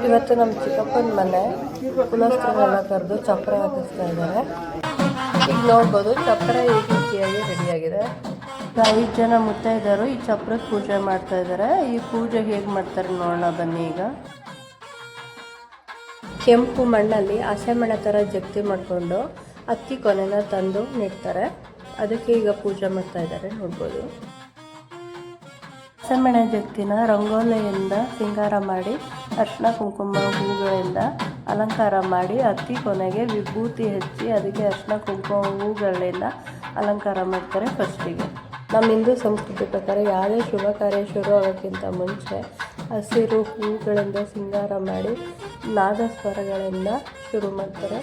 ಇವತ್ತು ನಮ್ಮ ಚಿಕ್ಕಪ್ಪನ ಮನೆ ಕುಲಸ್ಥರನ್ನೆಲ್ಲ ಕರೆದು ಚಪ್ಪರ ಹಾಕಿಸ್ತಾ ಇದ್ದಾರೆ. ಈಗ ನೋಡ್ಬೋದು ಚಪ್ಪರ ಈ ರೀತಿಯಾಗಿ ರೆಡಿಯಾಗಿದೆ. 5 ಜನ ಮುತ್ತೈದೆಯರು ಈ ಚಪ್ಪರದ ಪೂಜೆ ಮಾಡ್ತಾ ಇದ್ದಾರೆ. ಈ ಪೂಜೆ ಹೇಗೆ ಮಾಡ್ತಾರೆ ನೋಡೋಣ ಬನ್ನಿ. ಈಗ ಕೆಂಪು ಮಣ್ಣಲ್ಲಿ ಹಸೆಮಣೆ ಥರ ಜಗ್ತಿ ಮಾಡಿಕೊಂಡು ಅಕ್ಕಿ ಕೊನೆನ ತಂದು ನೆಡ್ತಾರೆ. ಅದಕ್ಕೆ ಈಗ ಪೂಜೆ ಮಾಡ್ತಾ ಇದ್ದಾರೆ ನೋಡ್ಬೋದು. ಹಸೆಮಣೆ ಜಗ್ತಿನ ರಂಗೋಲಿಯಿಂದ ಸಿಂಗಾರ ಮಾಡಿ ಅರ್ಶಿನ ಕುಂಕುಮ ಹೂಗಳಿಂದ ಅಲಂಕಾರ ಮಾಡಿ ಅಕ್ಕಿ ಕೊನೆಗೆ ವಿಭೂತಿ ಹಚ್ಚಿ ಅದಕ್ಕೆ ಅರ್ಶಿನ ಕುಂಕುಮ ಹೂಗಳಿಂದ ಅಲಂಕಾರ ಮಾಡ್ತಾರೆ. ಫಸ್ಟಿಗೆ ನಮ್ಮ ಹಿಂದೂ ಸಂಸ್ಕೃತಿ ಪ್ರಕಾರ ಯಾವುದೇ ಶುಭ ಕಾರ್ಯ ಶುರು ಆಗೋಕ್ಕಿಂತ ಮುಂಚೆ ಹಸಿರು ಹೂಗಳಿಂದ ಸಿಂಗಾರ ಮಾಡಿ ನಾದಸ್ವರಗಳಿಂದ ಶುರು ಮಾಡ್ತಾರೆ.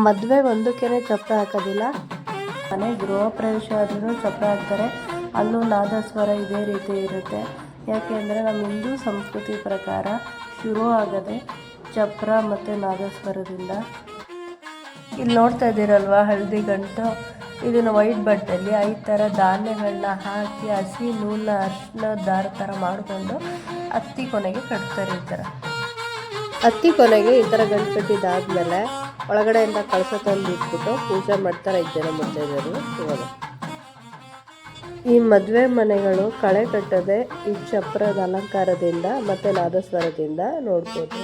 ಮದುವೆ ಒಂದಕ್ಕೇ ಚಪ್ಪರ ಹಾಕೋದಿಲ್ಲ, ಮನೆ ಗೃಹ ಪ್ರವೇಶ ಆದ್ರೂ ಚಪ್ಪರ ಹಾಕ್ತಾರೆ. ಅಲ್ಲೂ ನಾದಸ್ವರ ಇದೇ ರೀತಿ ಇರುತ್ತೆ. ಯಾಕೆಂದರೆ ನಮ್ಮ ಹಿಂದೂ ಸಂಸ್ಕೃತಿ ಪ್ರಕಾರ ಶುರು ಆಗದೆ ಚಪ್ಪರ ಮತ್ತು ನಾದಸ್ವರದಿಂದ. ಇಲ್ಲಿ ನೋಡ್ತಾ ಇದ್ದೀರಲ್ವ ಹಳದಿ ಗಂಟು, ಇದನ್ನು ವೈಟ್ ಬಟ್ಟೆಯಲ್ಲಿ 5 ಥರ ಧಾನ್ಯಗಳನ್ನ ಹಾಕಿ ಹಸಿ ನೂಲನ್ನ ಅರ್ಶಿನ ದಾರ ಥರ ಮಾಡಿಕೊಂಡು ಹತ್ತಿ ಕೊನೆಗೆ ಕಟ್ತಾರೆ. ಈ ಥರ ಹತ್ತಿ ಕೊನೆಗೆ ಈ ಥರ ಗಂಟು ಕಟ್ಟಿದ್ದಾದಮೇಲೆ ಒಳಗಡೆಯಿಂದ ಕಳಸ ತಂದು ಇಟ್ಬಿಟ್ಟು ಪೂಜೆ ಮಾಡ್ತಾರೆ 5 ಜನ ಮುತ್ತೈದೆಯರು. ಇವಾಗ ಈ ಮದುವೆ ಮನೆಗಳು ಕಳೆ ಕಟ್ಟದೆ ಈ ಚಪ್ಪರದ ಅಲಂಕಾರದಿಂದ ಮತ್ತು ನಾದಸ್ವರದಿಂದ ನೋಡ್ಬೋದು.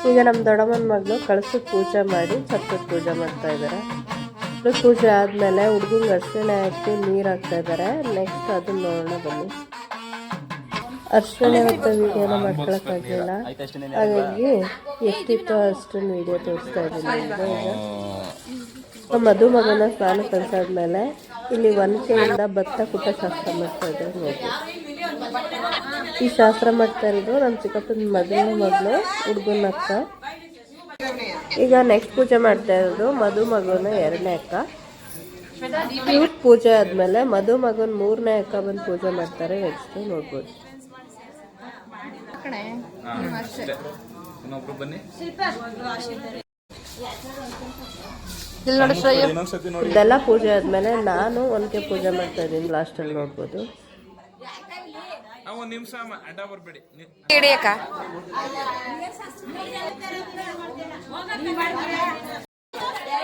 ಈಗ ನಮ್ಮ ದೊಡ್ಡಮ್ಮನ ಮಗಳು ಕಳಸದ ಪೂಜೆ ಮಾಡಿ ಚಪ್ಪರದ ಪೂಜೆ ಮಾಡ್ತಾ ಇದ್ದಾರೆ. ಪೂಜೆ ಆದಮೇಲೆ ಹುಡುಗಂಗೆ ಅರ್ಶಿಣ ಹಾಕಿ ನೀರು ಹಾಕ್ತಾ ಇದ್ದಾರೆ. ನೆಕ್ಸ್ಟ್ ಅದನ್ನ ನೋಡೋಣ ಬನ್ನಿ. ಅರ್ಶಿಣ ಮತ್ತು ವೀಡಿಯೋನ ಮಾಡ್ಕೊಳಕ್ಕಾಗಲಿಲ್ಲ, ಹಾಗಾಗಿ ಎಷ್ಟಿತ್ತು ಅಷ್ಟನ್ನು ವೀಡಿಯೋ ತೋರಿಸ್ತಾ ಇದ್ದೀನಿ. ಈಗ ಮದುಮಗನ ಸ್ನಾನ ಕಳಿಸಾದ್ಮೇಲೆ ಇಲ್ಲಿ ಒನಕೆಯಿಂದ ಭತ್ತ ಕುಟ್ಟ ಶಾಸ್ತ್ರ ಮಾಡ್ತಾ ಇದ್ದಾರೆ ನೋಡಿ. ಈ ಶಾಸ್ತ್ರ ಮಾಡ್ತಾ ಇರೋದು ನಮ್ಮ ಚಿಕ್ಕಪ್ಪನ ಮೊದಲನೇ ಮಗಳು ಹುಡುಗನ ಅಕ್ಕ. ಈಗ ನೆಕ್ಸ್ಟ್ ಪೂಜೆ ಮಾಡ್ತಾ ಇರೋದು ಮದುಮಗನ 2ನೇ ಅಕ್ಕ. ಇವ್ರ ಪೂಜೆ ಆದಮೇಲೆ ಮದುಮಗನ 3ನೇ ಅಕ್ಕ ಬಂದು ಪೂಜೆ ಮಾಡ್ತಾರೆ. ನೆಕ್ಸ್ಟ್ ನೋಡ್ಬೋದು. ಇದೆಲ್ಲ ಪೂಜೆ ಆದ್ಮೇಲೆ ನಾನು ಒನಕೆ ಪೂಜೆ ಮಾಡ್ತಾ ಇದ್ದೀನಿ. ಲಾಸ್ಟಲ್ಲಿ ನೋಡ್ಬೋದು.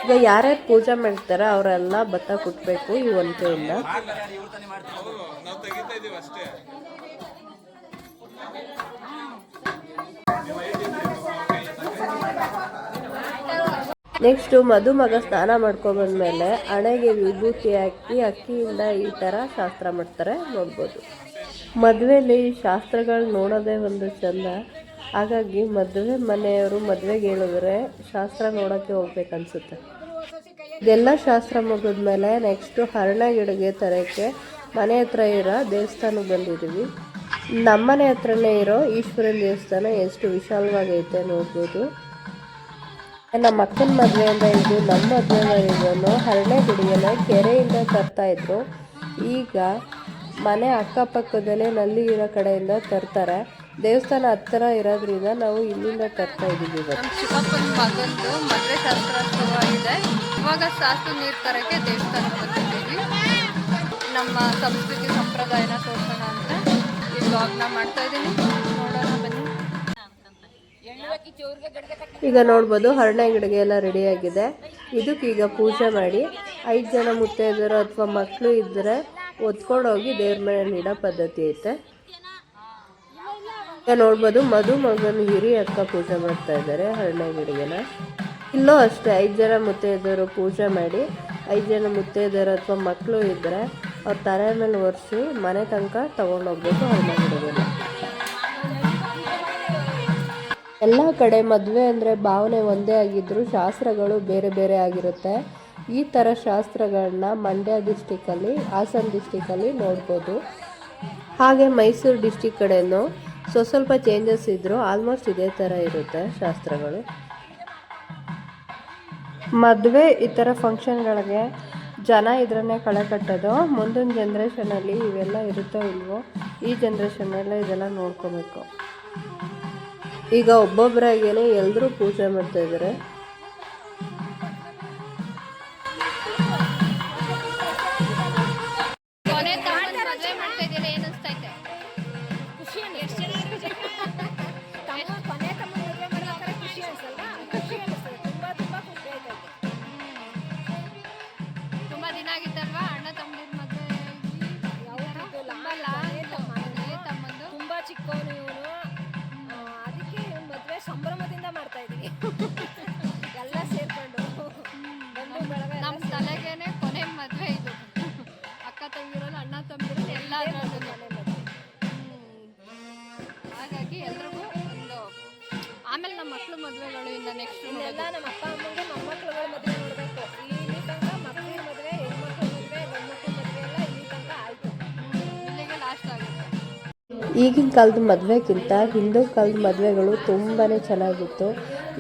ಈಗ ಯಾರ್ಯಾರು ಪೂಜೆ ಮಾಡ್ತಾರ ಅವರೆಲ್ಲ ಭತ್ತ ಕುಟ್ಬೇಕು ಈ ಒನಕೆಯಿಂದ. ನೆಕ್ಸ್ಟು ಮದುಮಗ ಸ್ನಾನ ಮಾಡ್ಕೊಬಂದ್ಮೇಲೆ ಹಣೆಗೆ ವಿಭೂತಿ ಹಾಕಿ ಅಕ್ಕಿಯಿಂದ ಈ ಥರ ಶಾಸ್ತ್ರ ಮಾಡ್ತಾರೆ ನೋಡ್ಬೋದು. ಮದುವೆಯಲ್ಲಿ ಶಾಸ್ತ್ರಗಳು ನೋಡೋದೇ ಒಂದು ಚೆಂದ. ಹಾಗಾಗಿ ಮದುವೆ ಮನೆಯವರು ಮದುವೆಗೆ ಹೇಳಿದ್ರೆ ಶಾಸ್ತ್ರ ನೋಡೋಕ್ಕೆ ಹೋಗ್ಬೇಕನ್ಸುತ್ತೆ. ಇದೆಲ್ಲ ಶಾಸ್ತ್ರ ಮುಗಿದ್ಮೇಲೆ ನೆಕ್ಸ್ಟು ಹರಣ ಗಿಡಗೆ ತರಕ್ಕೆ ಮನೆ ಹತ್ರ ಇರೋ ದೇವಸ್ಥಾನಕ್ಕೆ ಬಂದಿದ್ದೀವಿ. ನಮ್ಮನೆ ಹತ್ರನೇ ಇರೋ ಈಶ್ವರನ ದೇವಸ್ಥಾನ ಎಷ್ಟು ವಿಶಾಲವಾಗೈತೆ ನೋಡ್ಬೋದು. ನಮ್ಮ ಅಕ್ಕನ ಮದುವೆಯಿಂದ ಇದು ನಮ್ಮ ಮದುವೆವರೆಗೂ ಹರಳೆ ಗುಡಿಯನ್ನು ಕೆರೆಯಿಂದ ತರ್ತಾಯಿದ್ರು. ಈಗ ಮನೆ ಅಕ್ಕಪಕ್ಕದಲ್ಲೇ ನಲ್ಲಿ ಇರೋ ಕಡೆಯಿಂದ ತರ್ತಾರೆ. ದೇವಸ್ಥಾನ ಹತ್ತಿರ ಇರೋದ್ರಿಂದ ನಾವು ಇಲ್ಲಿಂದ ತರ್ತಾ ಇದ್ದೀವಿ. ನಮ್ಮ ಚಿಕ್ಕಪ್ಪನ ಮಗಂದು ಮದುವೆ ಶಾಸ್ತ್ರ ಶುರುವಾಗಿದೆ. ಇವಾಗ ಶಾಸ್ತ್ರ ನೀರು ತರಕ್ಕೆ ದೇವಸ್ಥಾನಕ್ಕೆ ಬಂದಿದ್ದೀವಿ. ನಮ್ಮ ಸಂಸ್ಕೃತಿ ಸಂಪ್ರದಾಯನ ತೋರಿಸೋಣ ಅಂತ ಈ ವ್ಲಾಗ್ನ ಮಾಡ್ತಾ ಇದ್ದೀನಿ. ನೋಡೋಣ ಬನ್ನಿ. ಈಗ ನೋಡ್ಬೋದು ಹರಳೆ ಗಿಡಗೆ ಎಲ್ಲ ರೆಡಿಯಾಗಿದೆ. ಇದಕ್ಕೀಗ ಪೂಜೆ ಮಾಡಿ 5 ಜನ ಮುತ್ತೈದೆಯರು ಅಥವಾ ಮಕ್ಕಳು ಇದ್ದರೆ ಒತ್ಕೊಂಡೋಗಿ ದೇವ್ರ ಮನೆಯಲ್ಲಿ ಇಡೋ ಪದ್ಧತಿ ಐತೆ. ಈಗ ನೋಡ್ಬೋದು ಮದುಮಗನ ಹಿರಿಯ ಅಕ್ಕ ಪೂಜೆ ಮಾಡ್ತಾ ಇದ್ದಾರೆ ಹರಳೆ ಗಿಡಗೆನ. ಇಲ್ಲೂ ಅಷ್ಟೇ 5 ಜನ ಮುತ್ತೈದೆಯರು ಪೂಜೆ ಮಾಡಿ 5 ಜನ ಮುತ್ತೈದೆಯರು ಅಥವಾ ಮಕ್ಕಳು ಇದ್ದರೆ ಅವ್ರ ತಲೆ ಮೇಲೆ ಒರೆಸಿ ಮನೆ ತನಕ ತೊಗೊಂಡೋಗ್ಬೇಕು ಹರಳೆ ಗಿಡಗೆನ. ಎಲ್ಲ ಕಡೆ ಮದುವೆ ಅಂದರೆ ಭಾವನೆ ಒಂದೇ ಆಗಿದ್ದರೂ ಶಾಸ್ತ್ರಗಳು ಬೇರೆ ಬೇರೆ ಆಗಿರುತ್ತೆ. ಈ ಥರ ಶಾಸ್ತ್ರಗಳನ್ನ ಮಂಡ್ಯ ಡಿಸ್ಟಿಕಲ್ಲಿ, ಹಾಸನ ಡಿಸ್ಟಿಕಲ್ಲಿ ನೋಡ್ಬೋದು. ಹಾಗೆ ಮೈಸೂರು ಡಿಸ್ಟಿಕ್ ಕಡೆಯೂ ಸ್ವಲ್ಪ ಚೇಂಜಸ್ ಇದ್ದರೂ ಆಲ್ಮೋಸ್ಟ್ ಇದೇ ಥರ ಇರುತ್ತೆ ಶಾಸ್ತ್ರಗಳು. ಮದುವೆ ಈ ಥರ ಫಂಕ್ಷನ್ಗಳಿಗೆ ಜನ ಇದ್ರನ್ನೇ ಕಳೆ ಕಟ್ಟೋದು. ಮುಂದಿನ ಜನ್ರೇಷನಲ್ಲಿ ಇವೆಲ್ಲ ಇರುತ್ತೋ ಇಲ್ವೋ, ಈ ಜನ್ರೇಷನಲ್ಲೇ ಇದೆಲ್ಲ ನೋಡ್ಕೋಬೇಕು. ಈಗ ಒಬ್ಬೊಬ್ಬರಾಗೇನೆ ಎಲ್ಲರೂ ಪೂಜೆ ಮಾಡ್ತಾ ಇದ್ದಾರೆ. ಕೊನೆ ತಮ್ಮನ ಮದುವೆ ಮಾಡ್ತಾ ಇದ್ದೀರಾ, ಏನು ಅನಿಸ್ತಾ ಇದೆ? ಹಾಗಾಗಿ ಎಲ್ರಿಗೂ ಒಂದು ಆಮೇಲೆ ನಮ್ಮ ಮಕ್ಳು ಮದುವೆಗಳು ಇನ್ನು ನೆಕ್ಸ್ಟ್ ಎಲ್ಲ ನಮ್ಮ ಅಪ್ಪ ಅಮ್ಮಂಗೆ ಮೊಮ್ಮಕ್ಕಳುಗಳ ಮದುವೆ ನೋಡಬೇಕು. ಇಲ್ಲಿ ತನಕ ಮಕ್ಕಳ ಮದುವೆ, ಹೆಣ್ಮಕ್ಳ ಮದುವೆ, ಗಂಡ್ಮಕ್ಳ ಮದುವೆ ಎಲ್ಲ ಇಲ್ಲಿ ತನಕ ಆಯಿತು. ಇಲ್ಲಿಗೆ ಲಾಸ್ಟ್ ಆಗುತ್ತೆ. ಈಗಿನ ಕಾಲದ ಮದುವೆಗಿಂತ ಹಿಂದಿನ ಕಾಲದ ಮದುವೆಗಳು ತುಂಬಾ ಚೆನ್ನಾಗಿತ್ತು.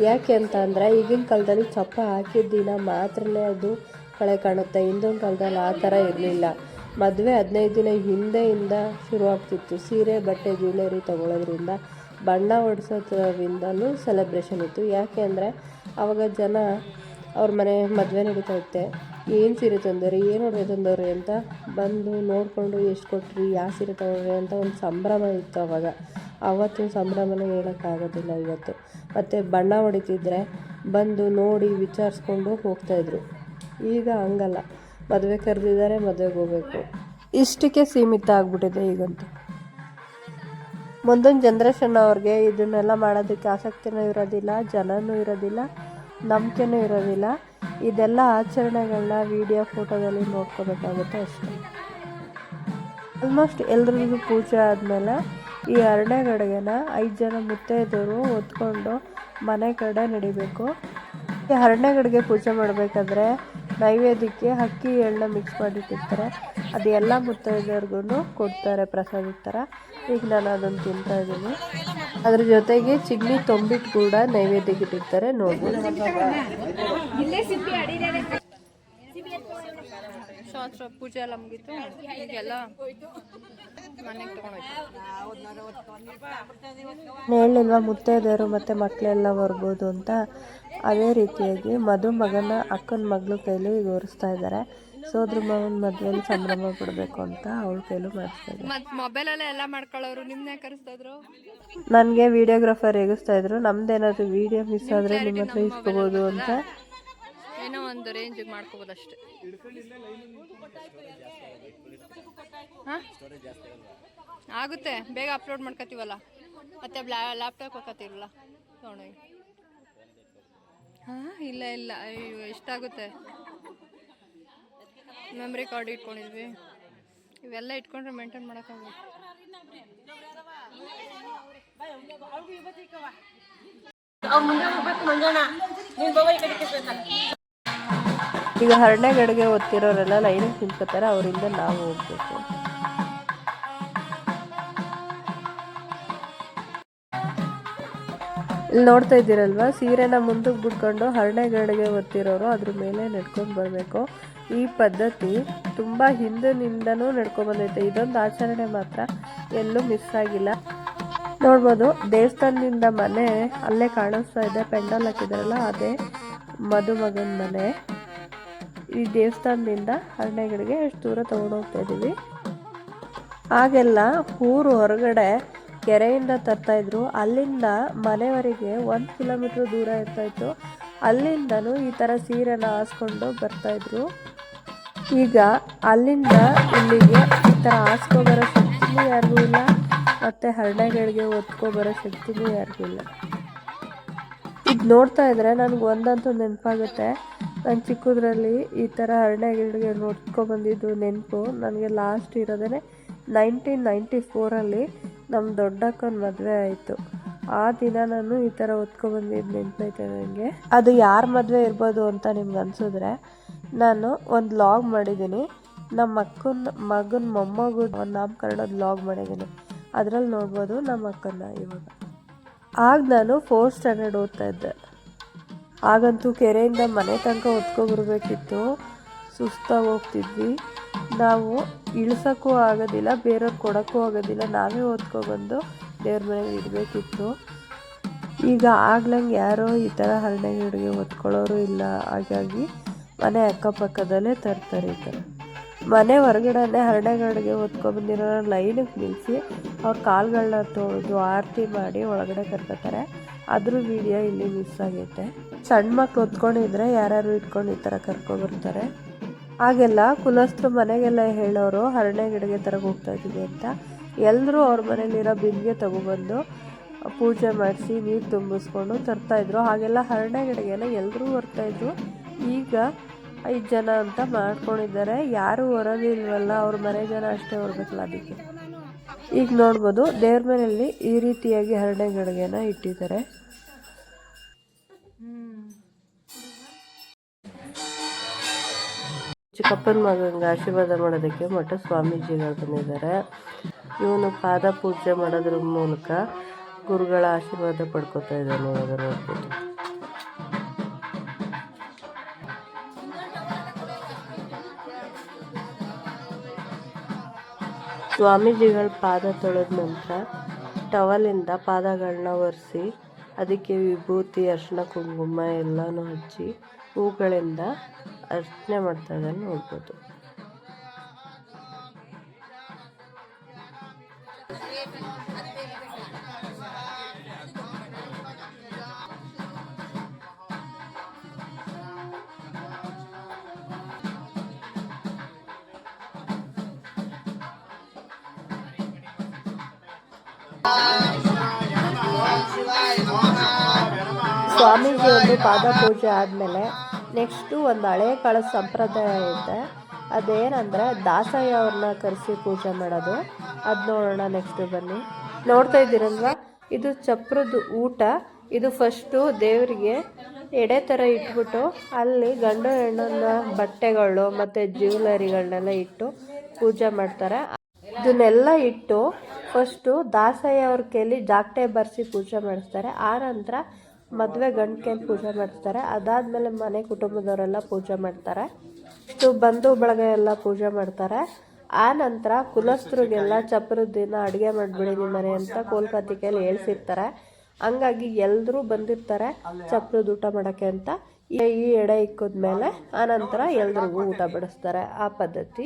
ಯಾಕೆ ಅಂತ ಅಂದರೆ ಈಗಿನ ಕಾಲದಲ್ಲಿ ಚಪ್ಪ ಹಾಕಿದ ದಿನ ಮಾತ್ರನೇ ಅದು ಕಳೆ ಕಾಣುತ್ತೆ. ಹಿಂದಿನ ಕಾಲದಲ್ಲಿ ಆ ಥರ ಇರಲಿಲ್ಲ. ಮದುವೆ 15 ದಿನ ಹಿಂದೆಯಿಂದ ಶುರುವಾಗ್ತಿತ್ತು. ಸೀರೆ, ಬಟ್ಟೆ, ಜ್ಯುವೆಲರಿ ತೊಗೊಳೋದ್ರಿಂದ, ಬಣ್ಣ ಹೊಡ್ಸೋದ್ರಿಂದಲೂ ಸೆಲೆಬ್ರೇಷನ್ ಇತ್ತು. ಯಾಕೆ ಅಂದರೆ ಆವಾಗ ಜನ ಅವ್ರ ಮನೆ ಮದುವೆ ನಡೀತಾ ಇರುತ್ತೆ, ಏನು ಸೀರೆ ತಂದವ್ರಿ, ಏನು ಒಡವೆ ತಂದವ್ರಿ ಅಂತ ಬಂದು ನೋಡಿಕೊಂಡು ಎಷ್ಟು ಕೊಟ್ರಿ, ಯಾವ ಸೀರೆ ತೊಗೊಂಡ್ರಿ ಅಂತ ಒಂದು ಸಂಭ್ರಮ ಇತ್ತು ಆವಾಗ. ಆವತ್ತಿನ ಸಂಭ್ರಮನ ಹೇಳೋಕ್ಕಾಗೋದಿಲ್ಲ ಇವತ್ತು. ಮತ್ತು ಬಣ್ಣ ಹೊಡಿತಿದ್ರೆ ಬಂದು ನೋಡಿ ವಿಚಾರಿಸ್ಕೊಂಡು ಹೋಗ್ತಾಯಿದ್ರು. ಈಗ ಹಂಗಲ್ಲ, ಮದುವೆ ಕರೆದಿದ್ದಾರೆ, ಮದುವೆಗೆ ಹೋಗಬೇಕು, ಇಷ್ಟಕ್ಕೆ ಸೀಮಿತ ಆಗಿಬಿಟ್ಟಿದೆ ಈಗಂತೂ. ಮುಂದಿನ ಜನ್ರೇಷನ್ ಅವ್ರಿಗೆ ಇದನ್ನೆಲ್ಲ ಮಾಡೋದಕ್ಕೆ ಆಸಕ್ತಿನೂ ಇರೋದಿಲ್ಲ, ಜನನೂ ಇರೋದಿಲ್ಲ, ನಂಬಿಕೆನೂ ಇರೋದಿಲ್ಲ. ಇದೆಲ್ಲ ಆಚರಣೆಗಳನ್ನ ವಿಡಿಯೋ, ಫೋಟೋದಲ್ಲಿ ನೋಡ್ಕೋಬೇಕಾಗುತ್ತೆ ಅಷ್ಟೇ. ಆಲ್ಮೋಸ್ಟ್ ಎಲ್ರಿಗೂ ಪೂಜೆ ಆದಮೇಲೆ ಈ ಹರಳೆಗಡಿಗೆನ 5 ಜನ ಮುತ್ತೈದೆಯರು ಹೊತ್ಕೊಂಡು ಮನೆ ಕಡೆ ನಡಿಬೇಕು. ಈ ಹರಳೆಗಡಿಗೆ ಪೂಜೆ ಮಾಡಬೇಕಾದ್ರೆ ನೈವೇದ್ಯಕ್ಕೆ ಅಕ್ಕಿ ಎಳ್ಳ ಮಿಕ್ಸ್ ಮಾಡಿಟ್ಟಿರ್ತಾರೆ. ಅದು ಎಲ್ಲ ಮುತ್ತೈದೆಯರ್ಗೂ ಕೊಡ್ತಾರೆ ಪ್ರಸಾದದ ಥರ. ಈಗ ನಾನು ಅದನ್ನು ತಿಂತಾಯಿದ್ದೀನಿ. ಅದ್ರ ಜೊತೆಗೆ ಚಿಗ್ನಿ ತೊಂಬಿಟ್ಟು ಕೂಡ ನೈವೇದ್ಯಕ್ಕೆ ಇಟ್ಟಿರ್ತಾರೆ, ನೋಡ್ಬೋದು. ಶಾಸ್ತ್ರ ಪೂಜೆ ಎಲ್ಲ ಮುಗೀತು. ಈಗೆಲ್ಲ ಮನೆಗೆ ತಗೊಂಡೋಯ್ತು. ಹೇಳಿಲ್ವಾ ಮುತ್ತೈದೆಯರು ಮತ್ತು ಮಕ್ಕಳೆಲ್ಲ ಬರ್ಬೋದು ಅಂತ. ಅದೇ ರೀತಿಯಾಗಿ ಮಗನ ಅಕ್ಕನ ಮಗಳ ಕೈಲಿ ಈಗ ಒರೆಸ್ತಾ ಇದ್ದಾರೆ. ಸೋದ್ರ ಮಾವನ ಮದುವೆಯಲ್ಲಿ ಸಂಭ್ರಮ ಪಡಬೇಕು ಅಂತ ಅವಳ ಕೈಲೂ ಮಾಡಿಸ್ತಾ ಇದ್ದಾರೆ. ಮತ್ತು ಮೊಬೈಲಲ್ಲೇ ಎಲ್ಲ ಮಾಡ್ಕೊಳ್ಳೋರು ನಿಮ್ಮನ್ನೇ ಕರೆಸ್ತಾ ಇದ್ರು. ನನಗೆ ವಿಡಿಯೋಗ್ರಾಫರ್ ಎಗಿಸ್ತಾ ಇದ್ರು, ನಮ್ದೇನಾದ್ರು ವಿಡಿಯೋ ಮಿಸ್ ಆದರೆ ನಿಮ್ಮ ಹತ್ರ ಇಸ್ಕೋಬೋದು ಅಂತ. ಏನೋ ಒಂದು ರೇಂಜಿಗೆ ಮಾಡ್ಕೋಬೋದು ಅಷ್ಟೇ. ಹಾಂ ಆಗುತ್ತೆ, ಬೇಗ ಅಪ್ಲೋಡ್ ಮಾಡ್ಕೊತೀವಲ್ಲ, ಮತ್ತೆ ಲ್ಯಾಪ್ಟಾಪ್ ಹಾಕತ್ತೀರಲ್ಲ ತೊಗೊಂಡೋಗಿ. ಹಾಂ ಇಲ್ಲ ಇಲ್ಲ, ಅಯ್ಯೋ ಎಷ್ಟಾಗುತ್ತೆ. ಮೆಮ್ರಿ ಕಾರ್ಡ್ ಇಟ್ಕೊಂಡಿದ್ವಿ, ಇವೆಲ್ಲ ಇಟ್ಕೊಂಡ್ರೆ ಮೇಂಟೈನ್ ಮಾಡೋಕ್ಕಾಗುತ್ತೆ. ಈಗ ಹರಳೆಗಡಿಗೆ ಓದ್ತಿರೋರೆಲ್ಲ ಲೈನಿಗೆ ನಿಂತ್ಕೋತಾರೆ, ಅವರಿಂದ ನಾವು ಹೋಗ್ಬೇಕು. ಇಲ್ಲಿ ನೋಡ್ತಾ ಇದ್ದೀರಲ್ವ, ಸೀರೆನ ಮುಂದಕ್ಕೆ ಬಿಟ್ಕೊಂಡು ಹರಳೆಗಡಿಗೆ ಒತ್ತಿರೋರು ಅದ್ರ ಮೇಲೆ ನಡ್ಕೊಂಡು ಬರಬೇಕು. ಈ ಪದ್ಧತಿ ತುಂಬ ಹಿಂದಿನಿಂದನೂ ನಡ್ಕೊಂಡು ಬಂದೈತೆ. ಇದೊಂದು ಆಚರಣೆ ಮಾತ್ರ ಎಲ್ಲೂ ಮಿಸ್ ಆಗಿಲ್ಲ. ನೋಡ್ಬೋದು, ದೇವಸ್ಥಾನದಿಂದ ಮನೆ ಅಲ್ಲೇ ಕಾಣಿಸ್ತಾ ಇದೆ. ಪೆಂಡಲ್ ಹಾಕಿದಾರಲ್ಲ, ಅದೇ ಮದುಮಗನ ಮನೆ. ಈ ದೇವಸ್ಥಾನದಿಂದ ಹರಳೆಗಡಿಗೆ ಎಷ್ಟು ದೂರ ತೊಗೊಂಡೋಗ್ತಾ ಇದ್ದೀವಿ. ಆಗೆಲ್ಲ ಊರು ಹೊರಗಡೆ ಕೆರೆಯಿಂದ ತರ್ತಾಯಿದ್ರು. ಅಲ್ಲಿಂದ ಮನೆಯವರೆಗೆ 1 ಕಿಲೋಮೀಟ್ರ್ ದೂರ ಇರ್ತಾಯಿತ್ತು. ಅಲ್ಲಿಂದನೂ ಈ ಥರ ಸೀರೆನ ಹಾಸ್ಕೊಂಡು ಬರ್ತಾಯಿದ್ರು. ಈಗ ಅಲ್ಲಿಂದ ಇಲ್ಲಿಗೆ ಈ ಥರ ಹಾಸ್ಕೊಬರೋ ಶಕ್ತಿನೂ ಯಾರಿಗೂ ಇಲ್ಲ, ಮತ್ತು ಹರಳೆಗಡಿಗೆ ಹೊತ್ಕೊಬರೋ ಶಕ್ತಿನೂ ಯಾರಿಗೂ ಇಲ್ಲ. ಇದು ನೋಡ್ತಾ ಇದ್ರೆ ನನಗೆ ಒಂದಂತೂ ನೆನಪಾಗುತ್ತೆ. ನಾನು ಚಿಕ್ಕದ್ರಲ್ಲಿ ಈ ಥರ ಹರಳೆಗಡಿಗೆ ಹೊತ್ಕೊಬಂದಿದ್ದು ನೆನಪು ನನಗೆ ಲಾಸ್ಟ್ ಇರೋದೇ 1994 ನಮ್ಮ ದೊಡ್ಡಕ್ಕನ ಮದುವೆ ಆಯಿತು. ಆ ದಿನ ನಾನು ಈ ಥರ ಹೊತ್ಕೊಬಂದಿದ್ದು ನೆನಪೈತೆ ನನಗೆ. ಅದು ಯಾರ ಮದುವೆ ಇರ್ಬೋದು ಅಂತ ನಿಮ್ಗೆ ಅನಿಸಿದ್ರೆ, ನಾನು ಒಂದು ವ್ಲಾಗ್ ಮಾಡಿದ್ದೀನಿ. ನಮ್ಮ ಅಕ್ಕನ ಮಗನ ಮೊಮ್ಮಗು ನಾಮಕರಣದ ವ್ಲಾಗ್ ಮಾಡಿದ್ದೀನಿ. ಅದರಲ್ಲಿ ನೋಡ್ಬೋದು ನಮ್ಮ ಅಕ್ಕನ ಇವಾಗ. ಆಗ ನಾನು 4th ಸ್ಟ್ಯಾಂಡರ್ಡ್ ಓದ್ತಾ ಇದ್ದೆ. ಆಗಂತೂ ಕೆರೆಯಿಂದ ಮನೆ ತನಕ ಹೊತ್ಕೊಬರ್ಬೇಕಿತ್ತು. ಸುಸ್ತಾಗಿ ಹೋಗ್ತಿದ್ವಿ ನಾವು. ಇಳಿಸೋಕ್ಕೂ ಆಗೋದಿಲ್ಲ, ಬೇರೆಯವ್ರು ಕೊಡೋಕ್ಕೂ ಆಗೋದಿಲ್ಲ, ನಾವೇ ಹೊತ್ಕೊಬಂದು ದೇವ್ರ ಮನೆಗೆ ಇಡಬೇಕಿತ್ತು. ಈಗ ಆಗ್ಲಂಗೆ ಯಾರೋ ಈ ಥರ ಹರಳೆಗಡಿಗೆ ಹೊತ್ಕೊಳ್ಳೋರು ಇಲ್ಲ. ಹಾಗಾಗಿ ಮನೆ ಅಕ್ಕಪಕ್ಕದಲ್ಲೇ ತರ್ತಾರೆ. ಈ ಥರ ಮನೆ ಹೊರಗಡೆ ಹರಳೆಗಡಿಗೆ ಹೊತ್ಕೊಬಂದಿರೋ ಲೈನಿಗೆ ನಿಲ್ಲಿಸಿ ಅವ್ರ ಕಾಲುಗಳನ್ನ ತೊಳೆದು ಆರತಿ ಮಾಡಿ ಒಳಗಡೆ ಕರ್ಕೊತಾರೆ. ಅದ್ರ ವಿಡಿಯೋ ಇಲ್ಲಿ ಮಿಸ್ ಆಗೈತೆ. ಸಣ್ಣ ಮಕ್ಳು ಹೊತ್ಕೊಂಡಿದ್ರೆ ಯಾರ್ಯಾರು ಇಟ್ಕೊಂಡು ಈ ಥರ ಕರ್ಕೊಬರ್ತಾರೆ. ಆಗೆಲ್ಲ ಕುಲಸ್ಥರು ಮನೆಗೆಲ್ಲ ಹೇಳೋರು ಹರಳೆಗಡಿಗೆ ಥರ ಹೋಗ್ತಾ ಇದ್ದೀವಿ ಅಂತ. ಎಲ್ಲರೂ ಅವ್ರ ಮನೇಲಿರೋ ಬಿಂದಿಗೆ ತಗೊಬಂದು ಪೂಜೆ ಮಾಡಿಸಿ ನೀರು ತುಂಬಿಸ್ಕೊಂಡು ತರ್ತಾಯಿದ್ರು. ಹಾಗೆಲ್ಲ ಹರಳೆಗಡಿಗೆನ ಎಲ್ಲರೂ ಬರ್ತಾಯಿದ್ರು. ಈಗ 5 ಜನ ಅಂತ ಮಾಡ್ಕೊಂಡಿದ್ದಾರೆ. ಯಾರು ಹೊರೋದಿಲ್ವಲ್ಲ, ಅವ್ರ ಮನೆ ಜನ ಅಷ್ಟೇ ಹೊರಬೇಕಲ್ಲ, ಅದಕ್ಕೆ. ಈಗ ನೋಡ್ಬೋದು ದೇವ್ರ ಮನೆಯಲ್ಲಿ ಈ ರೀತಿಯಾಗಿ ಹರಳೆಗಡ್ಗೆನ ಇಟ್ಟಿದ್ದಾರೆ. ಚಿಕ್ಕಪ್ಪನ ಮಗಂಗೆ ಆಶೀರ್ವಾದ ಮಾಡೋದಕ್ಕೆ ಮಠ ಸ್ವಾಮೀಜಿಗಳು ಬಂದಿದ್ದಾರೆ. ಇವನು ಪಾದ ಪೂಜೆ ಮಾಡೋದ್ರ ಮೂಲಕ ಗುರುಗಳ ಆಶೀರ್ವಾದ ಪಡ್ಕೊತಾ ಇದ್ದಾನೆ. ಇವಾಗ ನೋಡ್ಬೋದು. ಸ್ವಾಮೀಜಿಗಳ ಪಾದ ತೊಳೆದ ನಂತರ ಟವಲಿಂದ ಪಾದಗಳನ್ನ ಒರೆಸಿ ಅದಕ್ಕೆ ವಿಭೂತಿ, ಅರಿಶಿನ, ಕುಂಕುಮ ಎಲ್ಲನೂ ಹಚ್ಚಿ ಹೂಗಳಿಂದ ಅರ್ಚನೆ ಮಾಡ್ತಾ ಇದ್ದಾನೆ ನೋಡ್ಬೋದು. ಸ್ವಾಮೀಜಿ ಒಂದು ಪಾದ ಪೂಜೆ ಆದಮೇಲೆ ನೆಕ್ಸ್ಟು ಒಂದು ಹಳೆ ಕಾಲದ ಸಂಪ್ರದಾಯ ಇದೆ. ಅದೇನಂದರೆ ದಾಸಯ್ಯ ಅವ್ರನ್ನ ಕರೆಸಿ ಪೂಜೆ ಮಾಡೋದು. ಅದು ನೋಡೋಣ ನೆಕ್ಸ್ಟು. ಬನ್ನಿ, ನೋಡ್ತಾ ಇದ್ದೀರಲ್ವ, ಇದು ಚಪ್ರದ ಊಟ. ಇದು ಫಸ್ಟು ದೇವರಿಗೆ ಎಡೆ ಥರ ಇಟ್ಬಿಟ್ಟು ಅಲ್ಲಿ ಗಂಡು ಹೆಣ್ಣನ್ನ ಬಟ್ಟೆಗಳು ಮತ್ತು ಜ್ಯುವೆಲರಿಗಳನ್ನೆಲ್ಲ ಇಟ್ಟು ಪೂಜೆ ಮಾಡ್ತಾರೆ. ಇದನ್ನೆಲ್ಲ ಇಟ್ಟು ಫಸ್ಟು ದಾಸಯ್ಯ ಅವ್ರ ಕೈಲಿ ಜಾಗಟೆ ಬರೆಸಿ ಪೂಜೆ ಮಾಡಿಸ್ತಾರೆ. ಆ ನಂತರ ಮದುವೆ ಗಂಡು ಕೈಲಿ ಪೂಜೆ ಮಾಡಿಸ್ತಾರೆ. ಅದಾದಮೇಲೆ ಮನೆ ಕುಟುಂಬದವರೆಲ್ಲ ಪೂಜೆ ಮಾಡ್ತಾರೆ. ಇಷ್ಟು ಬಂಧು ಬಳಗ ಎಲ್ಲ ಪೂಜೆ ಮಾಡ್ತಾರೆ. ಆ ನಂತರ ಕುಲಸ್ಥರಿಗೆಲ್ಲ ಚಪ್ರದ ದಿನ ಅಡುಗೆ ಮಾಡಿಬಿಡಿ ನಿಮ್ಮ ಮನೆ ಅಂತ ಕೋಲ್ಕತ್ತಿಗೆಯಲ್ಲಿ ಹೇಳ್ಸಿರ್ತಾರೆ. ಹಂಗಾಗಿ ಎಲ್ಲರೂ ಬಂದಿರ್ತಾರೆ ಚಪ್ರದ ಊಟ ಮಾಡೋಕ್ಕೆ ಅಂತ. ಈ ಎಡೆ ಇಕ್ಕಿದ್ಮೇಲೆ ಆನಂತರ ಎಲ್ರಿಗೂ ಊಟ ಬಡಿಸ್ತಾರೆ. ಆ ಪದ್ಧತಿ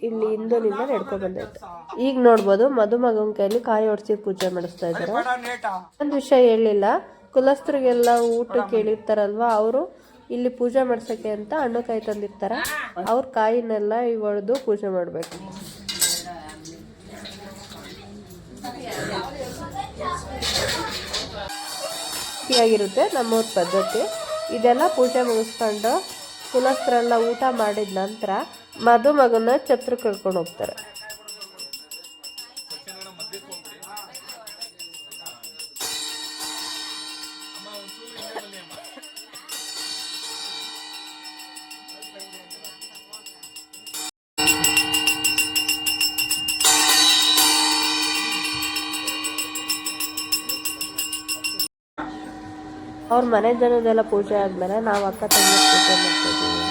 ಇಲ್ಲಿ ಹಿಂದಿನಿಂದ ನಡ್ಕೊಂಡು ಬಂದೈತೆ. ಈಗ ನೋಡ್ಬೋದು ಮದುಮಗನ ಕೈಲಿ ಕಾಯಿ ಹೊಡ್ಸಿ ಪೂಜೆ ಮಾಡಿಸ್ತಾ ಇದ್ದಾರೆ. ಒಂದು ವಿಷಯ ಹೇಳಿಲ್ಲ, ಕುಲಸ್ಥರಿಗೆಲ್ಲ ಊಟಕ್ಕೆ ಹೇಳಿರ್ತಾರಲ್ವ, ಅವರು ಇಲ್ಲಿ ಪೂಜೆ ಮಾಡ್ಸೋಕ್ಕೆ ಅಂತ ಹಣ್ಣು ಕಾಯಿ ತಂದಿರ್ತಾರೆ. ಅವ್ರ ಕಾಯಿನೆಲ್ಲ ಹೊಡೆದು ಪೂಜೆ ಮಾಡಬೇಕು. ಆಗಿರುತ್ತೆ ನಮ್ಮೂರ ಪದ್ಧತಿ. ಇದೆಲ್ಲ ಪೂಜೆ ಮುಗಿಸ್ಕೊಂಡು ಕುಲಸ್ಥರೆಲ್ಲ ಊಟ ಮಾಡಿದ ನಂತರ ಮದುಮಗನ ಛತ್ರ ಕರ್ಕೊಂಡು ಹೋಗ್ತಾರೆ. ಅವ್ರ ಮನೆ ಜನದೆಲ್ಲ ಪೂಜೆ ಆದ್ಮೇಲೆ ನಾವು ಅಕ್ಕ ತಂಗಿ ಪೂಜೆ ಮಾಡ್ತಿದ್ದೀವಿ.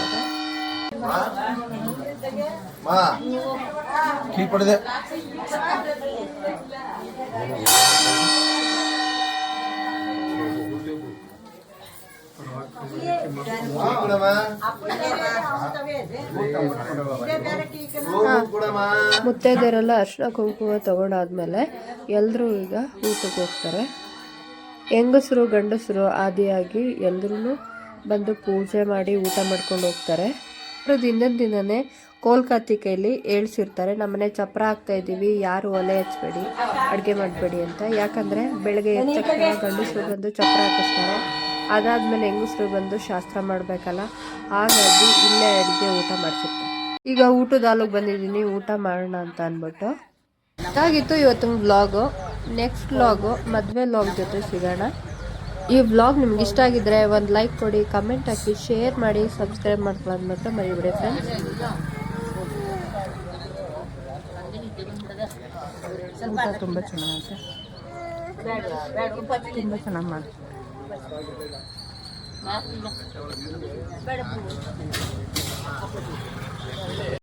ಮುತ್ತೈದೆಯರೆಲ್ಲ ಅರಿಶಿನ ಕುಂಕುಮ ತಗೊಂಡಾದ್ಮೇಲೆ ಎಲ್ಲರೂ ಈಗ ಊಟಕ್ಕೆ ಹೋಗ್ತಾರೆ. ಹೆಂಗಸರು ಗಂಡಸರು ಆದಿಯಾಗಿ ಎಲ್ಲರೂ ಬಂದು ಪೂಜೆ ಮಾಡಿ ಊಟ ಮಾಡ್ಕೊಂಡು ಹೋಗ್ತಾರೆ. ಅವ್ರದ್ದು ಹಿಂದಿನ ದಿನನೇ ಕೋಲ್ಕತ್ತಿ ಕೈಲಿ ಹೇಳ್ಸಿರ್ತಾರೆ, ನಮ್ಮನೆ ಚಪ್ರ ಹಾಕ್ತಾ ಇದ್ದೀವಿ, ಯಾರು ಒಲೆ ಹಚ್ಚಬೇಡಿ, ಅಡುಗೆ ಮಾಡಬೇಡಿ ಅಂತ. ಯಾಕಂದರೆ ಬೆಳಗ್ಗೆ ಎದ್ದ ತಕ್ಷಣ ಗಂಡಸರು ಬಂದು ಚಪ್ರ ಹಾಕಿಸ್ತಾರೆ. ಅದಾದಮೇಲೆ ಹೆಂಗಸರು ಬಂದು ಶಾಸ್ತ್ರ ಮಾಡಬೇಕಲ್ಲ, ಹಾಗಾಗಿ ಇಲ್ಲೇ ಅಡುಗೆ ಊಟ ಮಾಡಿಸಿರ್ತಾರೆ. ಈಗ ಊಟದ ಹಾಲಿಗೆ ಬಂದಿದ್ದೀನಿ, ಊಟ ಮಾಡೋಣ ಅಂತ ಅಂದ್ಬಿಟ್ಟು. ಇದಾಗಿತ್ತು ಇವತ್ತಿನ ವ್ಲಾಗು. ನೆಕ್ಸ್ಟ್ ವ್ಲಾಗು ಮದುವೆ ವ್ಲಾಗ್ ಜೊತೆ ಸಿಗೋಣ. ಈ ವ್ಲಾಗ್ ನಿಮ್ಗೆ ಇಷ್ಟ ಆಗಿದ್ರೆ ಒಂದು ಲೈಕ್ ಕೊಡಿ, ಕಮೆಂಟ್ ಹಾಕಿ, ಶೇರ್ ಮಾಡಿ, ಸಬ್ಸ್ಕ್ರೈಬ್ ಮಾಡ್ಕೊಳ್ಳೋದು ಮಾತ್ರ ಮರಿಬೇಡಿ ಫ್ರೆಂಡ್ಸ್. ಊಟ ತುಂಬ ಚೆನ್ನಾಗಿದೆ, ತುಂಬ ಚೆನ್ನಾಗಿ ಮಾಡಿ.